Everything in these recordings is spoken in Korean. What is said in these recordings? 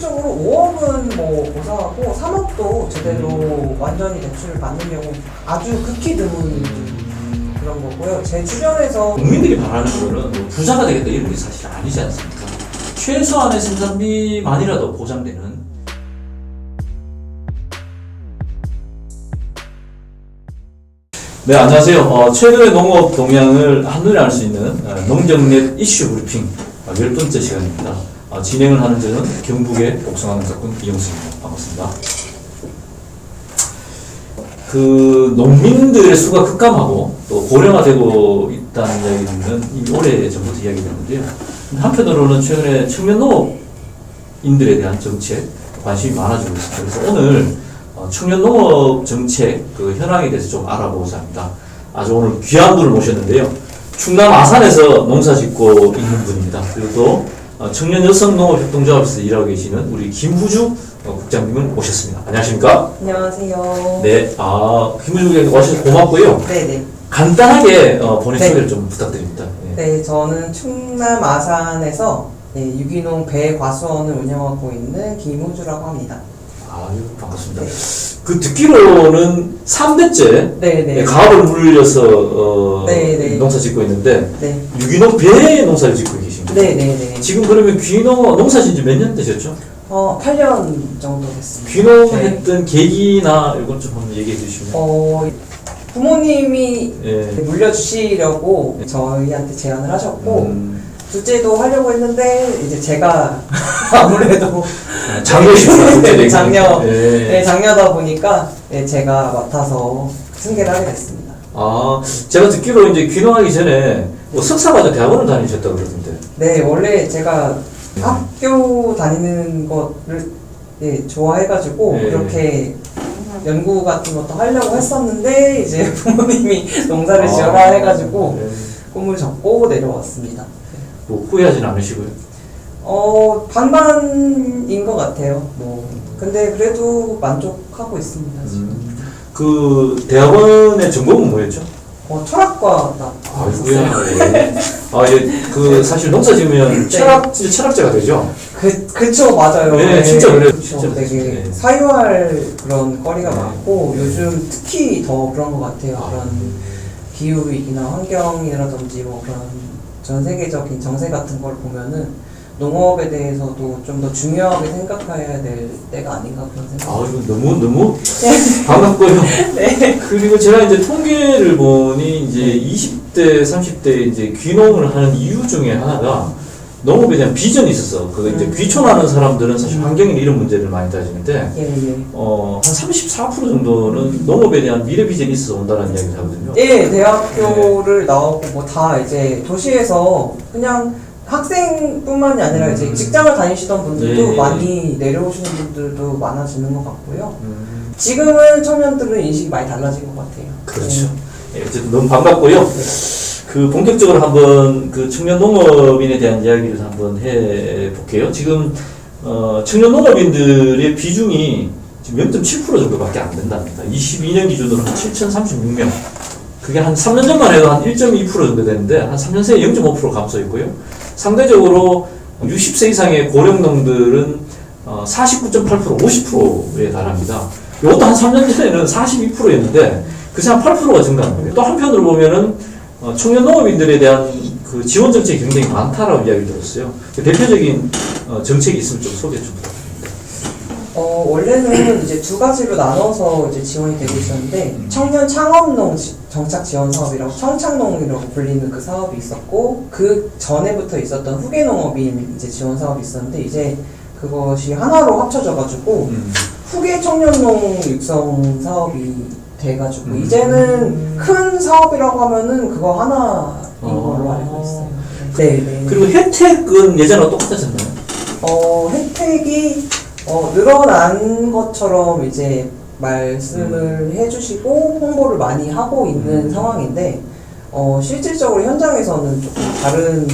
실질적으로 5억은 뭐 고사하고 3억도 제대로 완전히 대출을 받는 경우 아주 극히 드문 그런 거고요. 제 주변에서 국민들이 바라는 거는 뭐 부자가 되겠다 이런 게 사실 아니지 않습니까? 최소한의 생산비만이라도 보장되는. 네, 안녕하세요. 최근의 농업 동향을 한눈에 알 수 있는 농정넷 이슈 브리핑 10번째 시간입니다. 진행을 하는 저는 경북의 복숭아 농사꾼 이영수입니다. 반갑습니다. 농민들의 수가 급감하고 또 고령화되고 있다는 이야기는 이미 오래 전부터 이야기되는데요. 한편으로는 최근에 청년 농업인들에 대한 정책 관심이 많아지고 있습니다. 그래서 오늘 청년 농업 정책 현황에 대해서 좀 알아보고자 합니다. 아주 오늘 귀한 분을 모셨는데요. 충남 아산에서 농사 짓고 있는 분입니다. 그리고 또 청년 여성 농업 협동조합에서 일하고 계시는 우리 김후주 국장님을 모셨습니다. 안녕하십니까? 안녕하세요. 네, 김후주 국장님 와주셔서 고맙고요. 네네. 간단하게 본인 소개를 좀 부탁드립니다. 네, 저는 충남 아산에서 유기농 배과수원을 운영하고 있는 김후주라고 합니다. 반갑습니다. 네. 듣기로는 3대째 네네. 가업을 물려서 네네. 농사 짓고 있는데 네. 유기농 배 농사를 짓고 계십니다. 네네네. 지금 그러면 귀농 농사 짓지 몇 년 되셨죠? 8년 정도 됐습니다. 귀농했던 계기나 이건 좀 한번 얘기해 주시면. 부모님이 예. 물려주시려고 저희한테 제안을 하셨고 둘째도 하려고 했는데 이제 제가 아무래도 장녀시구나. 장녀다 보니까 제가 맡아서 승계를 하게 됐습니다. 제가 듣기로 이제 귀농하기 전에 뭐 석사과정 대학원을 다니셨다고 그러던데. 네, 원래 제가 학교 다니는 거를 좋아해가지고 그렇게 연구 같은 것도 하려고 했었는데 이제 부모님이 농사를 지어라 해가지고 꿈을 접고 내려왔습니다. 뭐 후회하지는 않으시고요? 반반인 것 같아요. 근데 그래도 만족하고 있습니다. 지금. 대학원의 전공은 뭐였죠? 철학과 사실 농사 지으면 철학자가 되죠? 그쵸, 맞아요. 네, 진짜 그래요. 그쵸. 진짜 되게 사유할 그런 거리가 많고, 요즘 특히 더 그런 것 같아요. 그런 기후위기나 환경이라든지 그런 전 세계적인 정세 같은 걸 보면은 농업에 대해서도 좀 더 중요하게 생각해야 될 때가 아닌가 그런 생각. 이거 너무 반갑고요. 네. 그리고 제가 이제 통계를 보니 이제 20대, 30대 이제 귀농을 하는 이유 중에 하나가 농업에 대한 비전이 있어서 이제 귀촌하는 사람들은 사실 환경이나 이런 문제를 많이 따지는데 한 34% 정도는 농업에 대한 미래 비전이 있어서 온다는 이야기를 하거든요. 예, 대학교를 나오고 다 이제 도시에서 그냥 학생뿐만이 아니라 이제 직장을 다니시던 분들도 많이 내려오시는 분들도 많아지는 것 같고요. 지금은 청년들은 인식이 많이 달라진 것 같아요. 그렇죠. 어쨌든 너무 반갑고요. 본격적으로 한번 청년 농업인에 대한 이야기를 한번 해볼게요. 지금, 청년 농업인들의 비중이 지금 0.7% 정도밖에 안 된답니다. 22년 기준으로 한 7,036명. 그게 한 3년 전만 해도 한 1.2% 정도 되는데, 한 3년 새에 0.5% 감소했고요. 상대적으로 60세 이상의 고령농들은 49.8%, 50%에 달합니다. 이것도 한 3년 전에는 42%였는데, 그새 한 8%가 증가한 거예요. 또 한편으로 보면은, 청년 농업인들에 대한 지원 정책이 굉장히 많다라고 이야기를 들었어요. 대표적인 정책이 있으면 좀 소개 좀 부탁드립니다. 원래는 이제 두 가지로 나눠서 이제 지원이 되고 있었는데, 청년 창업농 정착 지원 사업이라고 청창농이라고 불리는 그 사업이 있었고, 그 전에부터 있었던 후계농업인 이제 지원 사업이 있었는데, 이제 그것이 하나로 합쳐져가지고, 후계 청년농 육성 사업이 돼가지고 이제는 큰 사업이라고 하면은 그거 하나인 걸로 알고 있어요. 네. 그리고 혜택은 예전과 똑같았나요? 혜택이 늘어난 것처럼 이제 말씀을 해주시고 홍보를 많이 하고 있는 상황인데 실질적으로 현장에서는 조금 다른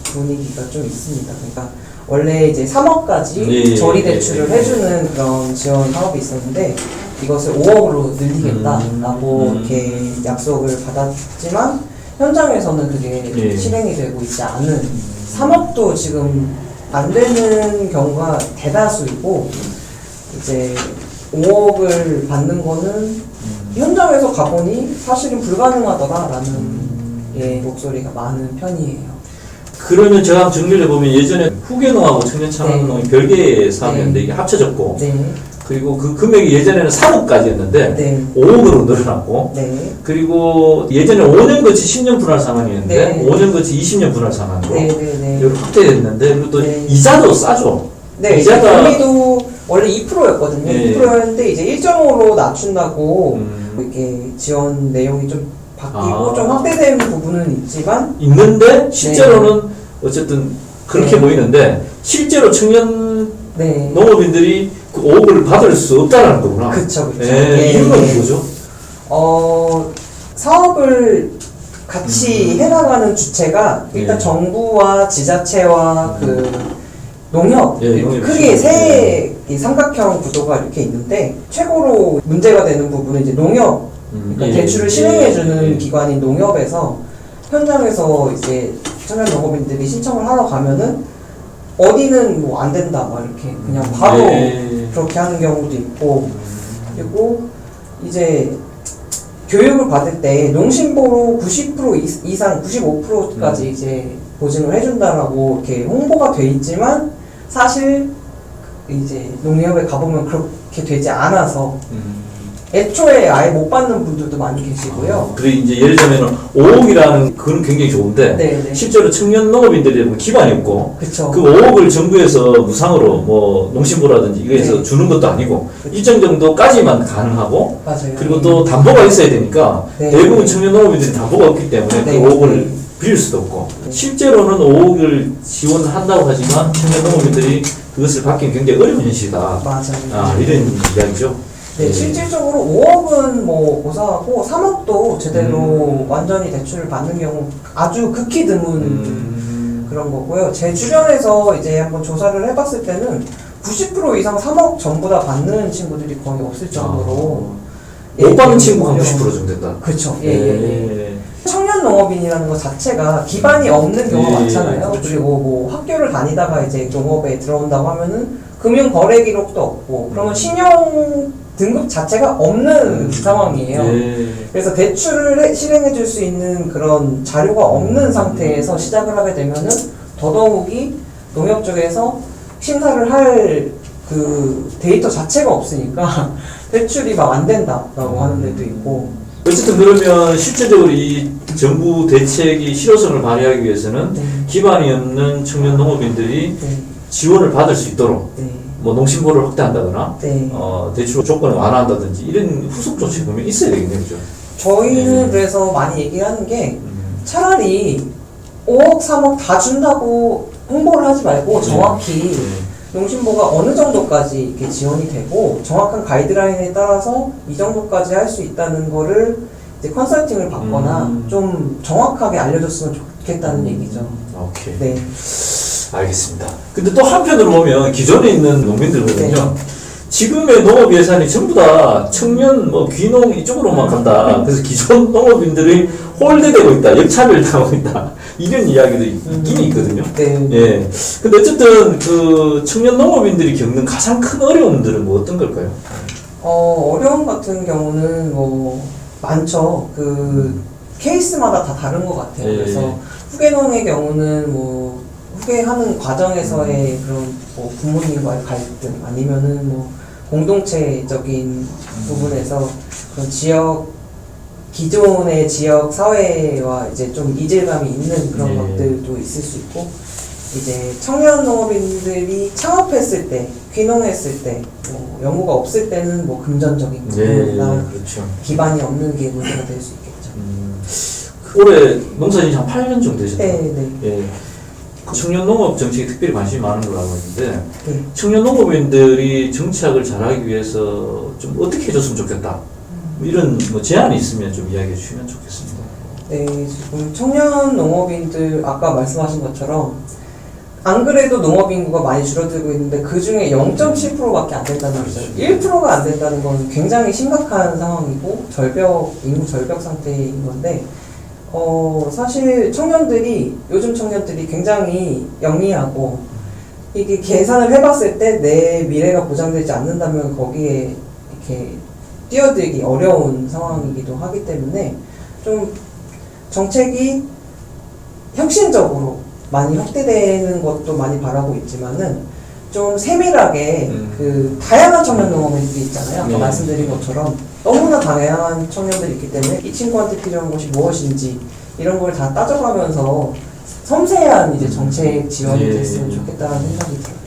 분위기가 좀 있습니다. 그러니까 원래 이제 3억까지 저리 대출을 해주는 그런 지원 사업이 있었는데 이것을 5억으로 늘리겠다라고 이렇게 약속을 받았지만 현장에서는 그게 실행이 되고 있지 않은 3억도 지금 안 되는 경우가 대다수이고 이제 5억을 받는 거는 현장에서 가보니 사실은 불가능하더라라는 예, 목소리가 많은 편이에요. 그러면 제가 한번 정리를 해보면 예전에 후계농하고 청년창업농이 네. 별개의 사업이었는데 네. 이게 합쳐졌고 네, 그리고 그 금액이 예전에는 3억까지였는데 네, 5억으로 늘어났고 네, 그리고 예전에 5년 거치 10년 분할 상환이었는데 네. 5년 거치 20년 분할 상환으로 네, 네, 네. 이렇게 확대됐는데 그리고 또 네. 이자도 싸죠. 네, 이자가 금리도 원래 2%였거든요. 네. 2%였는데 이제 1.5로 낮춘다고 음. 이렇게 지원 내용이 좀 바뀌고 아. 좀 확대된 부분은 있지만 있는데 실제로는 어쨌든 그렇게 네. 보이는데 실제로 청년 네, 농업인들이 그 5억을 받을 수 없다는 거구나. 그쵸, 그쵸. 예, 예, 이유는 예. 뭐죠? 사업을 같이 해나가는 주체가 일단 예. 정부와 지자체와 그 농협 예, 그리고 농협 크게 있죠. 세 이 삼각형 구도가 이렇게 있는데 최고로 문제가 되는 부분은 이제 농협 그러니까 예, 대출을 예, 실행해주는 예. 기관인 농협에서 현장에서 이제 청년 농업인들이 신청을 하러 가면은 어디는 뭐 안 된다 막 이렇게 그냥 바로 예. 그렇게 하는 경우도 있고 그리고 이제 교육을 받을 때 농심보로 90% 이상 95%까지 이제 보증을 해준다라고 이렇게 홍보가 돼 있지만 사실 이제 농협에 가보면 그렇게 되지 않아서 애초에 아예 못 받는 분들도 많이 계시고요. 그리고 이제 예를 들면 5억이라는 그건 굉장히 좋은데 네, 네. 실제로 청년 농업인들이 보면 기반이 없고 그쵸. 그 5억을 정부에서 무상으로 뭐 농심부라든지 이거에서 네. 주는 것도 아니고 그쵸. 일정 정도까지만 가능하고 맞아요. 그리고 또 담보가 있어야 되니까 네. 대부분 청년 농업인들이 담보가 없기 때문에 네. 그 5억을 네. 빌릴 수도 없고 네. 실제로는 5억을 지원한다고 하지만 청년 농업인들이 그것을 받기는 굉장히 어려운 현실이다. 맞아요. 이런 이야기죠. 네, 예. 실질적으로 5억은 뭐 고사하고 3억도 제대로 음. 완전히 대출을 받는 경우 아주 극히 드문 음. 그런 거고요. 제 주변에서 이제 한번 조사를 해봤을 때는 90% 이상 3억 전부 다 받는 친구들이 거의 없을 정도로 못 받는 친구가 90% 정도 된다. 그렇죠. 예, 예, 예. 청년 농업인이라는 것 자체가 기반이 없는 경우가 예, 많잖아요. 그렇죠. 그리고 뭐 학교를 다니다가 이제 농업에 들어온다고 하면은 금융 거래 기록도 없고 그러면 신용 등급 자체가 없는 상황이에요. 예. 그래서 대출을 실행해 줄 수 있는 그런 자료가 없는 상태에서 시작을 하게 되면은 더더욱이 농협 쪽에서 심사를 할 그 데이터 자체가 없으니까 대출이 막 안 된다라고 하는 데도 있고. 어쨌든 그러면 실제적으로 이 정부 대책이 실효성을 발휘하기 위해서는 네. 기반이 없는 청년 농업인들이 네. 지원을 받을 수 있도록 네. 뭐 농심보를 확대한다거나 네. 대출 조건을 완화한다든지 이런 후속 조치 보면 있어야 되겠네요, 그죠? 저희는 그래서 많이 얘기하는 게 음. 차라리 5억, 3억 다 준다고 홍보를 하지 말고 정확히 농심보가 어느 정도까지 이렇게 지원이 되고 정확한 가이드라인에 따라서 이 정도까지 할 수 있다는 거를 이제 컨설팅을 받거나 좀 정확하게 알려줬으면 좋겠다는 얘기죠. 오케이. 네. 알겠습니다. 근데 또 한편으로 보면 기존에 있는 농민들거든요. 네. 지금의 농업 예산이 전부 다 청년, 뭐 귀농 이쪽으로만 간다. 그래서 기존 농업인들이 홀대되고 있다, 역차별 당하고 있다. 이런 이야기도 있긴 있거든요. 네. 예. 근데 어쨌든 그 청년 농업인들이 겪는 가장 큰 어려움들은 뭐 어떤 걸까요? 어려움 같은 경우는 뭐 많죠. 그 케이스마다 다 다른 것 같아요. 예. 그래서 후계농의 경우는 뭐 후계하는 과정에서의 그런 뭐 부모님과의 갈등 아니면은 뭐 공동체적인 부분에서 그런 기존의 지역 사회와 이제 좀 이질감이 있는 그런 예. 것들도 있을 수 있고 이제 청년 농업인들이 창업했을 때, 귀농했을 때, 뭐 연구가 없을 때는 뭐 금전적인 부분이나 그렇죠. 기반이 없는 게 문제가 될 수 있겠죠. 올해 농사진이 한 8년 정도 되셨죠? 네, 네. 예. 청년 농업 정책에 특별히 관심이 많은 걸로 알고 있는데 네. 청년 농업인들이 정착을 잘하기 위해서 좀 어떻게 해줬으면 좋겠다. 뭐 이런 뭐 제안이 있으면 좀 이야기해 주시면 좋겠습니다. 네, 지금 청년 농업인들 아까 말씀하신 것처럼 안 그래도 농업 인구가 많이 줄어들고 있는데 그 중에 0.7%밖에 안 된다는 거죠. 1%가 안 된다는 건 굉장히 심각한 상황이고 인구 절벽 상태인 건데 사실 요즘 청년들이 굉장히 영리하고 이게 계산을 해봤을 때 내 미래가 보장되지 않는다면 거기에 이렇게 뛰어들기 어려운 상황이기도 하기 때문에 좀 정책이 혁신적으로 많이 확대되는 것도 많이 바라고 있지만은 좀 세밀하게 그 다양한 청년 농업인들이 있잖아요. 아까 네. 말씀드린 것처럼 너무나 다양한 청년들이 있기 때문에 이 친구한테 필요한 것이 무엇인지 이런 걸 다 따져가면서 섬세한 이제 정책 지원이 네. 됐으면 좋겠다는 생각이 들어요.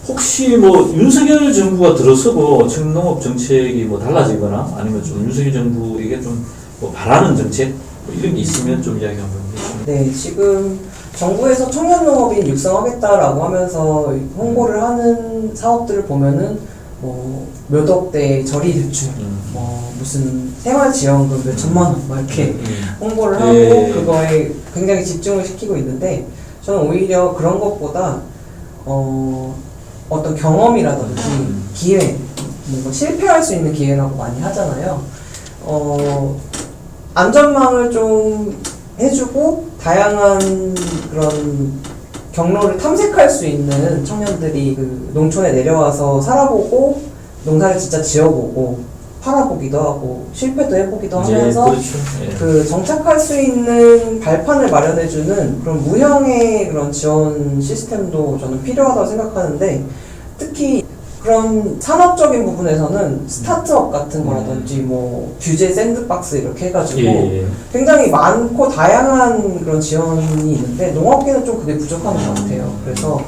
혹시 뭐 윤석열 정부가 들어서고 청농업 정책이 뭐 달라지거나 아니면 좀 윤석열 정부에게 좀 뭐 바라는 정책 뭐 이런 게 있으면 좀 이야기 한번 해주시면. 네, 지금 정부에서 청년 농업인 육성하겠다라고 하면서 홍보를 하는 사업들을 보면은 뭐 몇 억대 저리 대출, 뭐 무슨 생활지원금 몇 천만 원 막 이렇게 홍보를 하고 예. 그거에 굉장히 집중을 시키고 있는데 저는 오히려 그런 것보다 어떤 경험이라든지 기회, 뭔가 실패할 수 있는 기회라고 많이 하잖아요. 안전망을 좀 해주고 다양한 그런 경로를 탐색할 수 있는 청년들이 그 농촌에 내려와서 살아보고 농사를 진짜 지어보고 팔아보기도 하고 실패도 해보기도 하면서 그렇죠. 예. 그 정착할 수 있는 발판을 마련해주는 그런 무형의 그런 지원 시스템도 저는 필요하다고 생각하는데 특히 그런 산업적인 부분에서는 스타트업 같은 거라든지 뭐 규제 샌드박스 이렇게 해가지고 예. 굉장히 많고 다양한 그런 지원이 있는데 농업계는 좀 그게 부족한 것 같아요. 그래서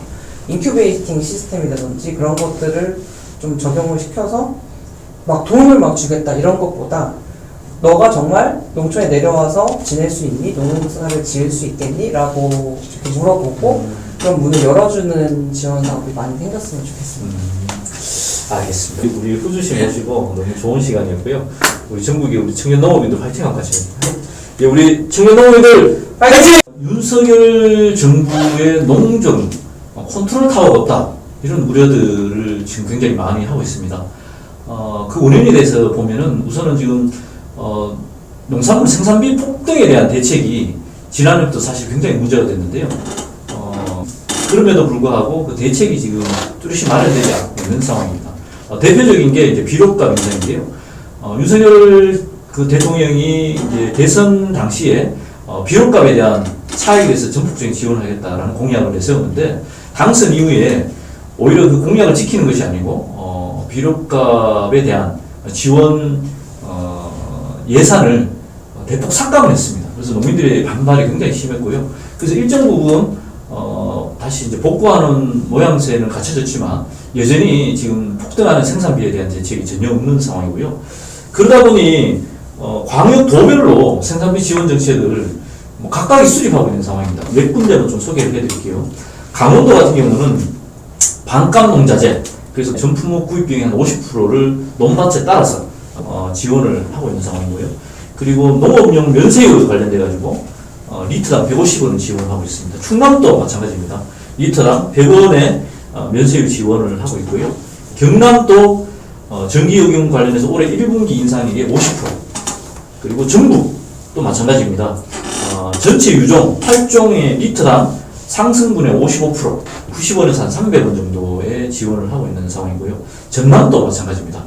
인큐베이팅 시스템이라든지 그런 것들을 좀 적용을 시켜서 막 돈을 막 주겠다 이런 것보다 너가 정말 농촌에 내려와서 지낼 수 있니? 농사를 지을 수 있겠니? 라고 이렇게 물어보고 그런 문을 열어주는 지원 사업이 많이 생겼으면 좋겠습니다. 알겠습니다. 우리 후주씨 모시고 너무 좋은 시간이었고요. 우리 전국의 우리 청년 농업인들 화이팅 한번 하시면. 예, 우리 청년 농업인들 화이팅! 윤석열 정부의 농정 컨트롤 타워가 없다 이런 우려들을 지금 굉장히 많이 하고 있습니다. 그 원인에 대해서 보면은 우선은 지금 농산물 생산비 폭등에 대한 대책이 지난해부터 사실 굉장히 문제가 됐는데요. 그럼에도 불구하고 그 대책이 지금 뚜렷이 마련되지 않고 있는 상황입니다. 대표적인 게 이제 비료값 인상인데요. 윤석열 그 대통령이 이제 대선 당시에 비료값에 대한 차익에 대해서 전폭적인 지원을 하겠다라는 공약을 내세웠는데 당선 이후에 오히려 그 공약을 지키는 것이 아니고 비료값에 대한 지원 예산을 대폭 삭감을 했습니다. 그래서 농민들의 반발이 굉장히 심했고요. 그래서 일정 부분 다시 이제 복구하는 모양새는 갖춰졌지만 여전히 지금 폭등하는 생산비에 대한 대책이 전혀 없는 상황이고요. 그러다 보니 광역 도별로 생산비 지원 정책을 뭐 각각이 수립하고 있는 상황입니다. 몇 군데만 좀 소개를 해드릴게요. 강원도 같은 경우는 반값 농자재, 그래서 전품목 구입 비용의 한 50%를 논밭에 따라서 지원을 하고 있는 상황이고요. 그리고 농업용 면세유 관련돼 가지고 리터당 150원을 지원을 하고 있습니다. 충남도 마찬가지입니다. 리터당 100원의 면세유 지원을 하고 있고요. 경남도 전기요금 관련해서 올해 1분기 인상액의 50%, 그리고 전북도 마찬가지입니다. 전체 유종 8종의 리터당 상승분의 55%, 90원에서 한 300원 정도의 지원을 하고 있는 상황이고요. 전남도 마찬가지입니다.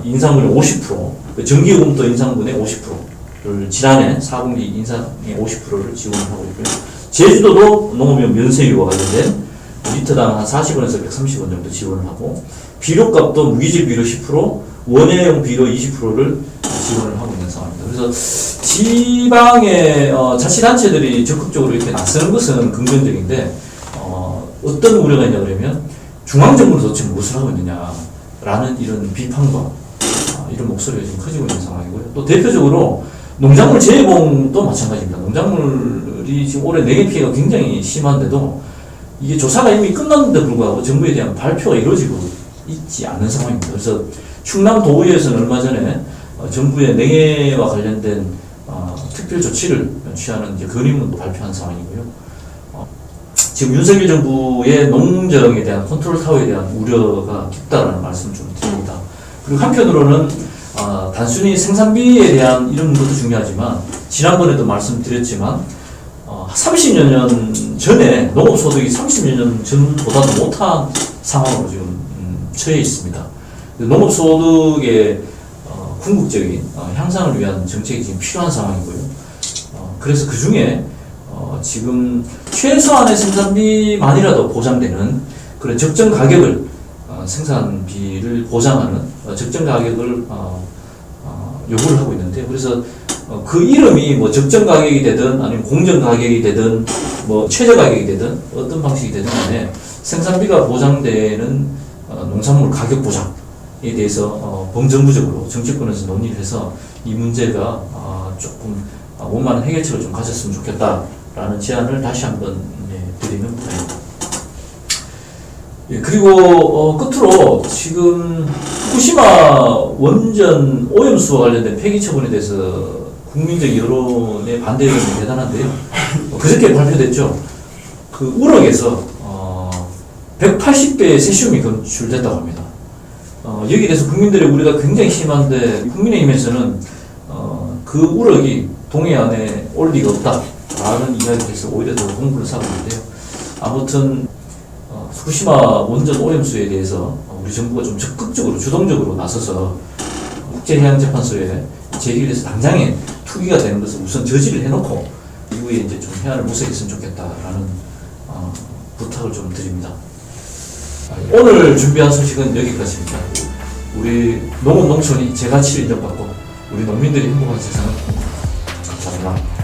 인상분의 50%, 전기요금도 인상분의 50%를 지난해 4분기 인상의 50%를 지원을 하고 있고요. 제주도도 농업용 면세유와 관련된 리터당 한 40원에서 130원 정도 지원을 하고, 비료값도 무기질 비료 10%, 원예용 비료 20%를 지원을 하고 있는 상황입니다. 그래서 지방의 자치단체들이 적극적으로 이렇게 나서는 것은 긍정적인데, 어떤 우려가 있냐 그러면 중앙정부는 도대체 무엇을 하고 있느냐라는 이런 비판과 이런 목소리가 지금 커지고 있는 상황이고요. 또 대표적으로 농작물 재배봉도 마찬가지입니다. 농작물이 지금 올해 냉해 피해가 굉장히 심한데도 이게 조사가 이미 끝났는데 불구하고 정부에 대한 발표가 이루어지고 있지 않은 상황입니다. 그래서 충남 도의회에서는 얼마 전에 정부의 냉해와 관련된 특별 조치를 취하는 이제 건의문도 발표한 상황이고요. 지금 윤석열 정부의 농정에 대한 컨트롤 타워에 대한 우려가 깊다라는 말씀 좀 드립니다. 그리고 한편으로는 단순히 생산비에 대한 이런 것도 중요하지만 지난번에도 말씀드렸지만 30여 년 전에 농업소득이 30여 년 전보다도 못한 상황으로 지금 처해 있습니다. 농업소득의 궁극적인 향상을 위한 정책이 지금 필요한 상황이고요. 그래서 그 중에 지금 최소한의 생산비만이라도 보장되는 그런 적정 가격을 생산비를 보장하는 적정 가격을 요구를 하고 있는데, 그래서 그 이름이 뭐 적정 가격이 되든 아니면 공정 가격이 되든 뭐 최저 가격이 되든 어떤 방식이 되든 간에 생산비가 보장되는 농산물 가격 보장에 대해서 범정부적으로 정치권에서 논의를 해서 이 문제가 조금 원만한 해결책을 좀 가졌으면 좋겠다라는 제안을 다시 한번 드리는 바입니다. 예, 그리고 끝으로 지금 후쿠시마 원전 오염수와 관련된 폐기 처분에 대해서 국민적 여론의 반대 의견이 대단한데요. 그저께 발표됐죠. 그 우럭에서 180배의 세슘이 검출됐다고 합니다. 여기에 대해서 국민들의 우려가 굉장히 심한데, 국민의힘에서는 그 우럭이 동해안에 올 리가 없다라는 이야기에서 오히려 더 공분을 사고 있는데요. 아무튼 후쿠시마 원전 오염수에 대해서 우리 정부가 좀 적극적으로 주동적으로 나서서 국제해양재판소에 제기를 해서 당장에 투기가 되는 것을 우선 저지를 해놓고 이후에 이제 좀 해안을 무색했으면 좋겠다라는 부탁을 좀 드립니다. 오늘 준비한 소식은 여기까지입니다. 우리 농업 농촌이 제 가치를 인정받고 우리 농민들이 행복한 세상을 감사합니다.